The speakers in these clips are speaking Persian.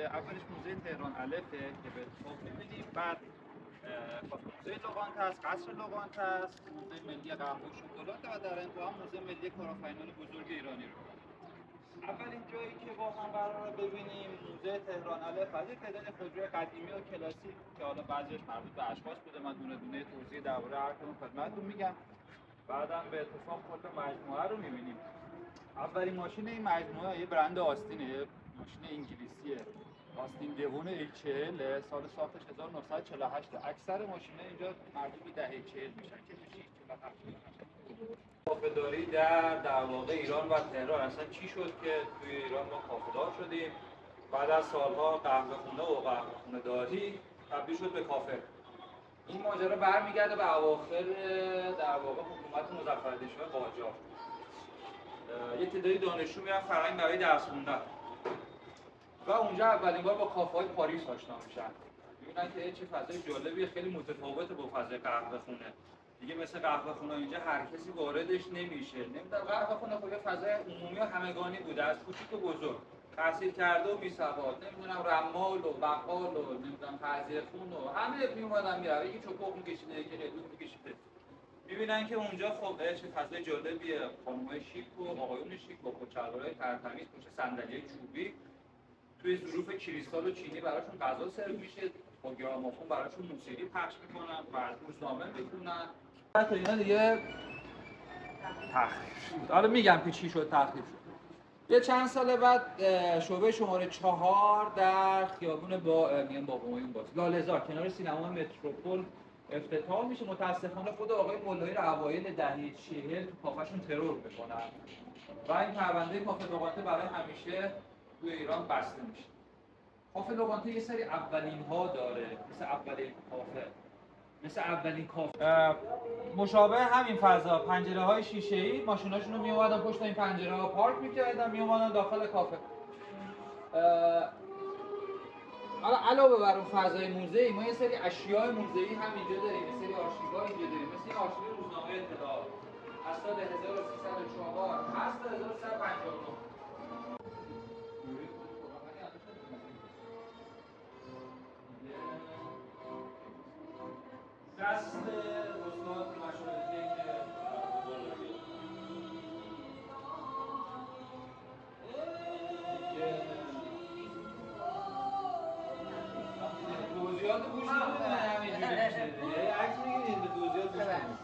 اولش موزه تهران الفه که به اتفاق می‌بینیم، بعد موزه لوگانت هست، قصر لوگانت هست، موزه ملی قهوه و شکلات و در انتها موزه ملی کارآفرینان بزرگ ایرانی رو. اولین جایی که با هم قراره ببینیم موزه تهران الف از یک تعداد خودروی قدیمی و کلاسیک که حالا بعضیش مربوط به اشخاص بوده، من دونه دونه توضیح درباره هر کدوم خدمتتون میگم. بعدم به اتفاق کل مجموعه رو میبینیم. اولین ماشین این مجموعه یه برند آستینه، یه ماشین انگلیسیه، آستین دوون A40 سال ساختش 1948. اکثر ماشین‌ها اینجا مربوط به دهه 40 میشن که 47 کافه‌داری در واقع ایران و تهران. اصلا چی شد که توی ایران ما کافه‌دار شدیم؟ بعد از سالها قهوه‌خونه و قهوه‌خونه داری تبدیل شد به کافه. این ماجرا برمیگرده به اواخر در واقع حکومت مظفرالدین شاه قاجار. یه تعدادی دانشجو میرن فرهنگ برای درس خوندن و اونجا اولین بار با کافه‌های پاریس آشنا میشن. میبینن که چه فضای جالبیه، خیلی متفاوته با فضای قهوه‌خونه. دیگه مثل قهوه‌خونه اینجا هر کسی واردش نمیشه. نمیدونم، قهوه‌خونه خود فضای عمومی و همگانی بوده، از کوچیک و بزرگ، تحصیل کرده و بی‌سواد، نمیدونم رمال و بقال و نمیدونم تعزیه‌خون و همه میومدن میرن، یکی چپق می‌کشیده، یکی قلیون می‌کشیده. می‌بینن که اونجا خب چه فضای جالبیه، خانم‌های شیک و آقایون شیک با کت‌شلوارهای ترتمیز پشت صندلی چوبی، توی ظروف کریستال و چینی براشون غذا سرو میشه، با گرامافون براشون موسیقی پخش میکنن و از روزنامه میخونن. تا اینا دیگه تخریب شد. حالا میگم که چی شد تخریب شد. یه چند سال بعد شعبه شماره 4 در خیابون با همایون لاله‌زار کنار سینما متروپول افتتاح میشه. متاسفانه خود آقای مولایی رو اوایل دهه 40 تو کافه‌شون ترور میکنن و این پرونده کافه لوگانته برای همیشه توی ایران بسته میشه. کافه لوگانته یه سری اولین ها داره، مثل اولین کافه، مثل اولین کافه مشابه همین فضا، پنجره های شیشه ای، ماشیناشون رو میومدن پشت این پنجره ها پارک میکردن، میومدن داخل کافه. حالا علاوه بر اون فضای موزه‌ای، ما یه سری اشیاء موزه‌ای هم اینجا داریم، یه سری آرشیوها اینجا داریم، مثل این آرشیو روزنامه اطلاعات از سال 1304 هست تا 1359. دست استاد مشاهدی که توضیحات گوش نمیدن همینجوری میشه دیگه، عکس میگیرید به توضیحات گوش نمیدن.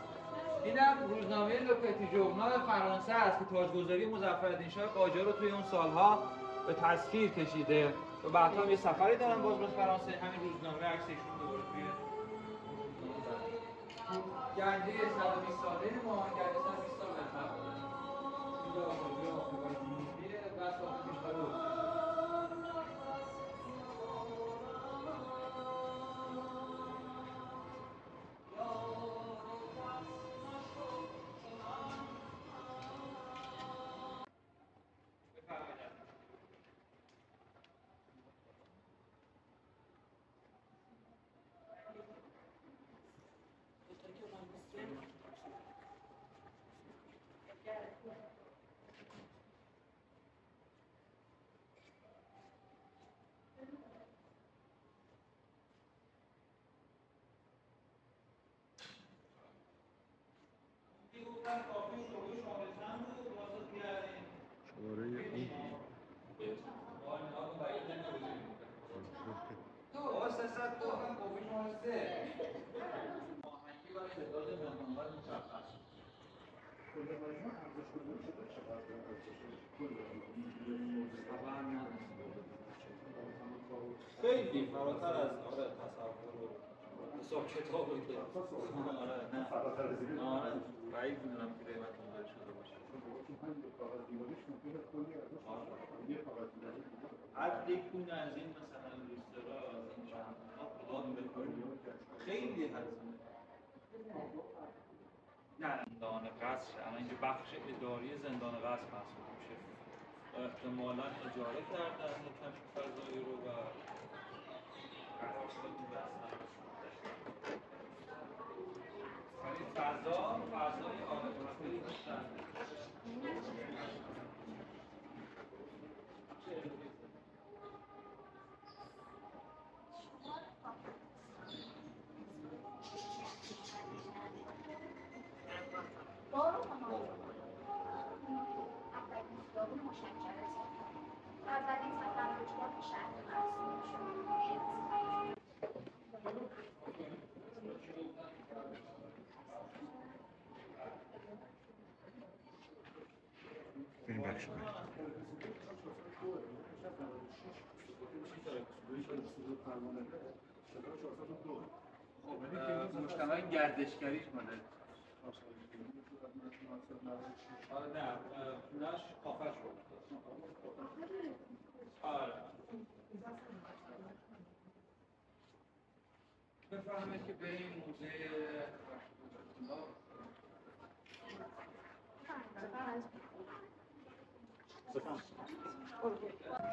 اینم روزنامه لوپتی ژورنال فرانسه است که تاجگذاری مظفرالدین شاه قاجار رو توی اون سالها به تصویر کشیده و بعدا یه سفری دارن باز به فرانسه. همین روزنامه عکسشون دوباره توی گنجه 120 ساله ما، گنجه 120 سال قدمت اینجا آقای آفریقای جنوبیه و ساخته کشور روسیه. خیلی فراتر از تصور حساب کتابی که فراتر از این بعید میدونم که قیمت اون شده باشه. هر یک دونه از این مثلا ریستوران از این چند بکنیم خیلی هزینه. نه زندان قصر الان اینجا بخش اداری زندان قصر محسوب میشه. احتمالاً اجاره کردن یکم فضایی رو و ولی فضای خیلی بیشتر. بریم بخش بعدی. مجتمع گردشگریش ماده. نه، پولش کافش بود. آره. بفرمایید که بریم موزه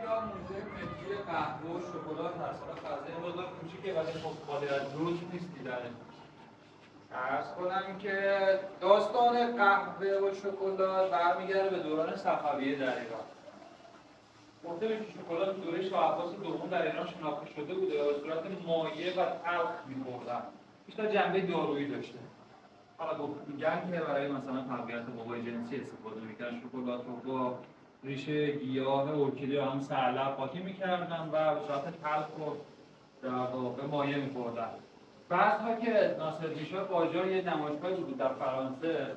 یا موزه ملی قهوه و شکلات هست. حالا فضای مقدار کوچیکه ولی خب قادر از روز نیست دیدنش. عرض کنم که داستان قهوه و شکلات برمیگرده به دوران صفویه در ایران. گفته میشه شکلات دوره شاه عباس دوم در ایران شناخته شده بوده و به صورت مایع و تلخ می‌خوردن. بیشتر جنبه دارویی داشته. حالا میگن که برای مثلا تقویت قوای جنسی استفاده می‌کردن شکلات رو با ریشه گیاه ارکیده یا هم سرلب قاطی می‌کردن و به صورت تلخ و در واقع مایع می‌خوردن. بعدها که ناصرالدین شاه قاجار یه نمایشگاهی بود در فرانسه،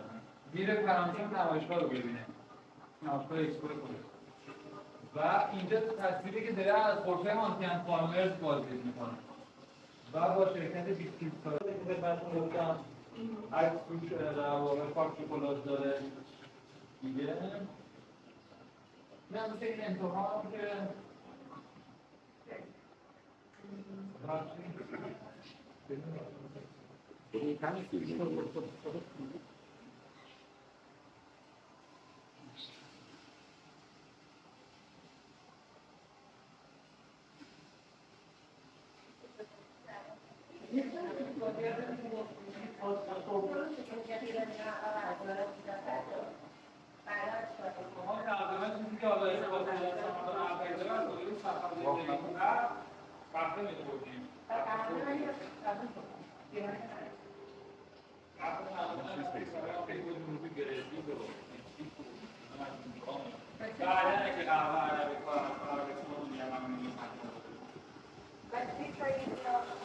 میره فرانسه نمایشگاه رو ببینه. نمایشگاه اکسپو و اینجا تصویری که داره از غرفه آنتین فارمرز بازدید میکنه و با شرکت بیسکیت سازی که خدمتتون گفتم عکس توش در واقع پارک شکلات داره دیگه. نه مثل این امتحان که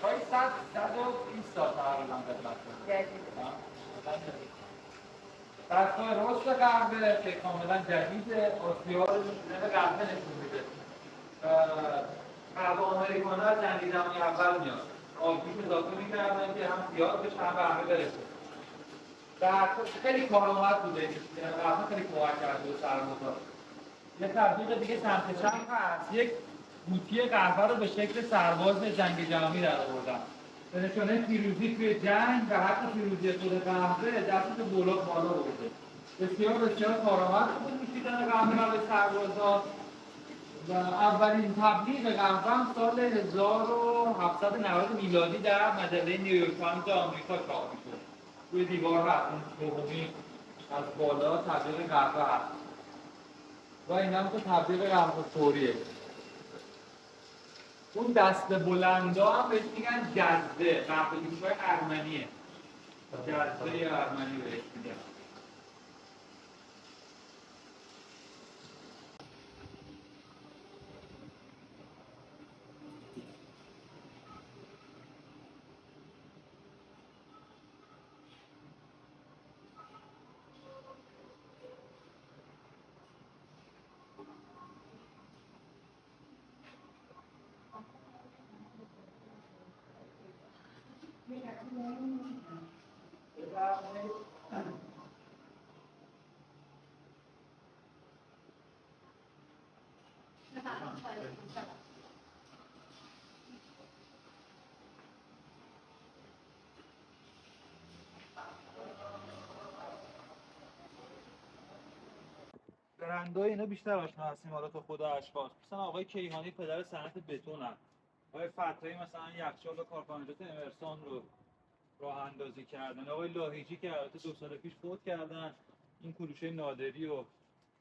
پای 120 تا تقریبا خدمت دستگاه رست قهوه که کاملا جدیده، آسیا رو نشونه قهوه نشون میده. قهوه آمریکانا از جنگ جهانی اول میاد. آبگوش اضافه میکردن که هم زیاد بشه هم به همه برسه. در خیلی کارآمد بوده، قهوه خیلی کمک کرده به سرمایه‌دارا. یه تطبیق دیگه سمت چپ هست، یک قوطی قهوه رو به شکل سرباز جنگ جهانی در آوردن. به نشانه پیروزی توی جنگ و حتی پیروزی خود قهوه دستش بالا برده. بسیار بسیار کارآمد بود نوشیدن قهوه برای سربازان و اولین تبلیغ قهوه هم سال 1790 میلادی در مجله نیویورک تایمز آمریکا چاپ می‌شد. روی دیوار هست، اون دومی از بالا تبلیغ قهوه هست. و این هم که تبلیغ قهوه فوریه. اون دست بلندا هم بهش میگن جزوه، قهوه جوش‌های ارمنیه. جزوه ارمنی بهش میگن. برندهای اینا بیشتر آشنا هستیم حالا تا خود اشخاص. مثلا آقای کیهانی پدر صنعت بتونن. آقای فتحی مثلا یخچال و کارخانجات امرسون رو راه اندازی کردن. آقای لاهیجی که البته 2 سال پیش فوت کردن، این کلوشه نادری و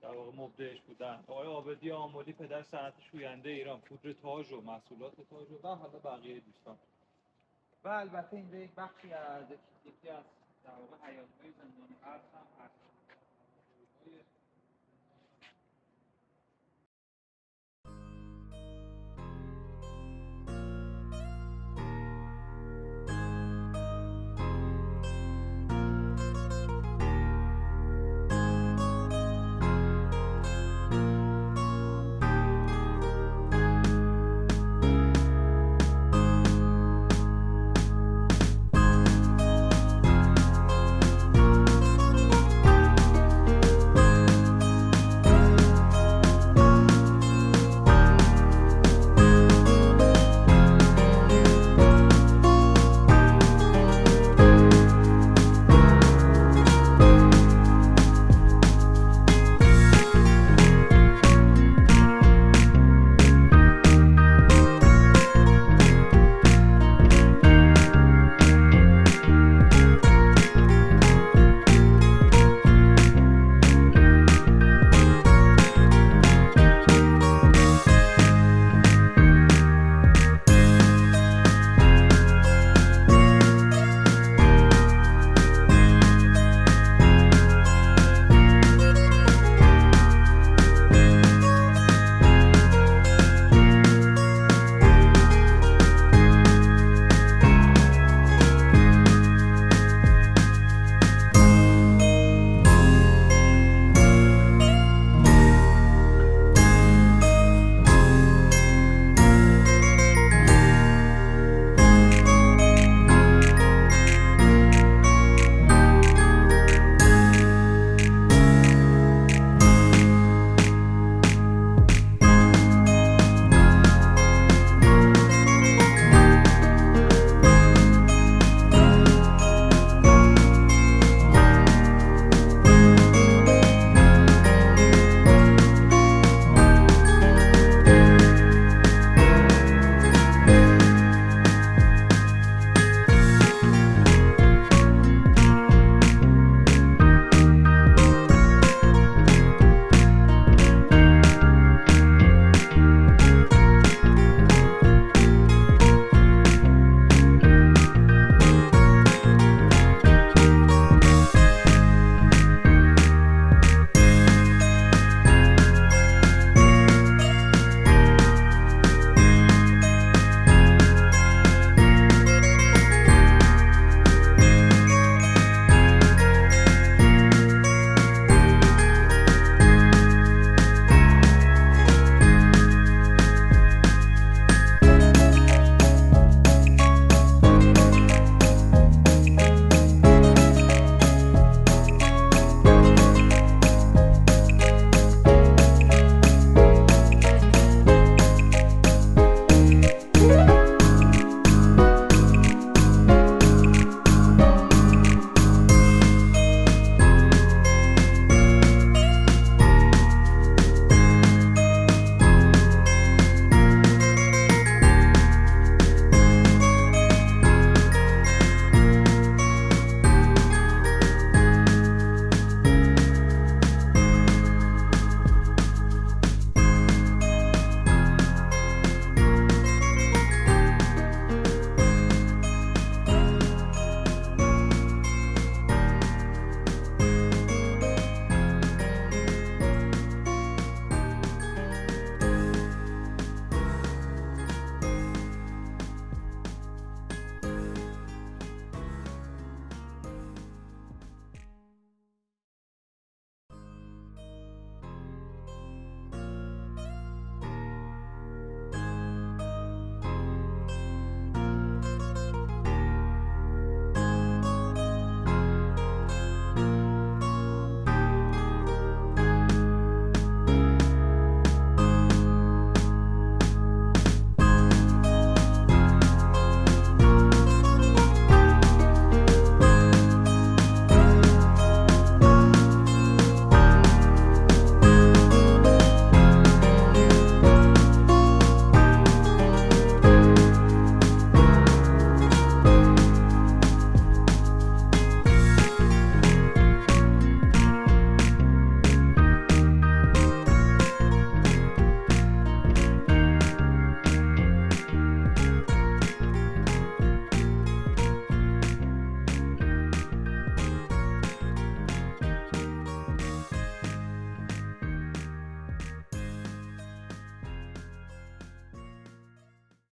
در واقع مبدعش بودن. آقای عابدی آملی پدر صنعت شوینده ایران، پودر تاج و محصولات تاج و حالا بقیه دوستان. و البته اینجا یک بخشی از یکی از در واقع حیاط‌های زندان ارز هم هست.